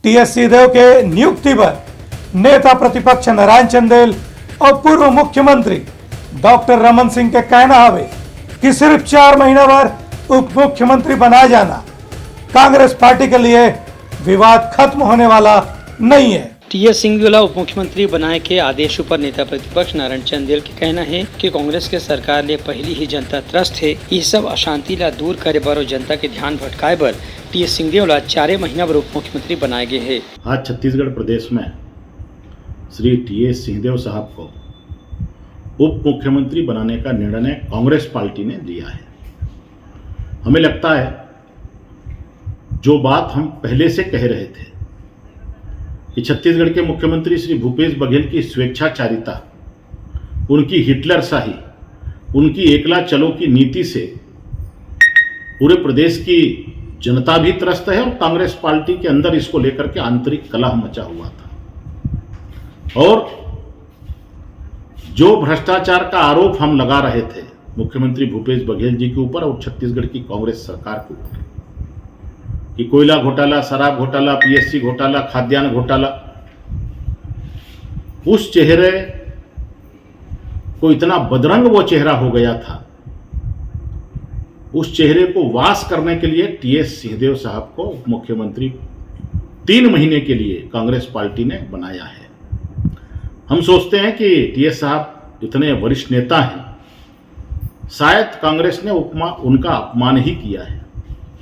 TS Singhdeo के नियुक्ति पर नेता प्रतिपक्ष नारायण चंदेल और पूर्व मुख्यमंत्री डॉक्टर रमन सिंह के कहना है कि सिर्फ 4 महीना भर उप मुख्यमंत्री बनाया जाना कांग्रेस पार्टी के लिए विवाद खत्म होने वाला नहीं है। टीएस सिंहदेव उप मुख्यमंत्री बनाए के आदेश पर नेता प्रतिपक्ष नारायण चंदेल का कहना है कि कांग्रेस के सरकार ले पहली ही जनता त्रस्त है। ये सब अशांति ला दूर करे बर और जनता के ध्यान भटकाए बर टीएस सिंहदेव ला 4 महीना भर उप मुख्यमंत्री बनाए गए हैं। आज छत्तीसगढ़ प्रदेश में श्री टीएस सिंहदेव साहब को उप मुख्यमंत्री बनाने का निर्णय कांग्रेस पार्टी ने लिया है। हमें लगता है जो बात हम पहले से कह रहे थे कि छत्तीसगढ़ के मुख्यमंत्री श्री भूपेश बघेल की स्वेच्छाचारिता, उनकी हिटलरशाही, उनकी एकला चलो की नीति से पूरे प्रदेश की जनता भी त्रस्त है और कांग्रेस पार्टी के अंदर इसको लेकर के आंतरिक कलह मचा हुआ था। और जो भ्रष्टाचार का आरोप हम लगा रहे थे मुख्यमंत्री भूपेश बघेल जी के ऊपर और छत्तीसगढ़ की कांग्रेस सरकार के ऊपर कि कोयला घोटाला, शराब घोटाला, पीएससी घोटाला, खाद्यान्न घोटाला, उस चेहरे को इतना बदरंग वो चेहरा हो गया था, उस चेहरे को वास करने के लिए टीएस सिंहदेव साहब को उप मुख्यमंत्री 3 महीने के लिए कांग्रेस पार्टी ने बनाया है। हम सोचते हैं कि टीएस साहब इतने वरिष्ठ नेता हैं, शायद कांग्रेस ने उनका अपमान ही किया है।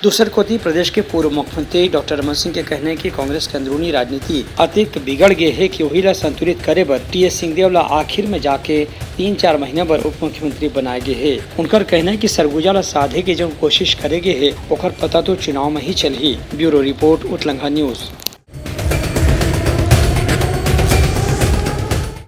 दूसरी कोती प्रदेश के पूर्व मुख्यमंत्री डॉक्टर रमन सिंह के कहने की कांग्रेस के अंदरूनी राजनीति अतिरिक्त बिगड़ गए है कि वही ला संतुलित करे बर टीएस सिंहदेव ला आखिर में जाके 3-4 महीना बर उप मुख्यमंत्री बनाए गए है। उनका कहना है कि सरगुजा ला साधे के जो कोशिश करेगे है ओकर पता तो चुनाव में ही चलही। ब्यूरो रिपोर्ट, उत्तलंघा न्यूज।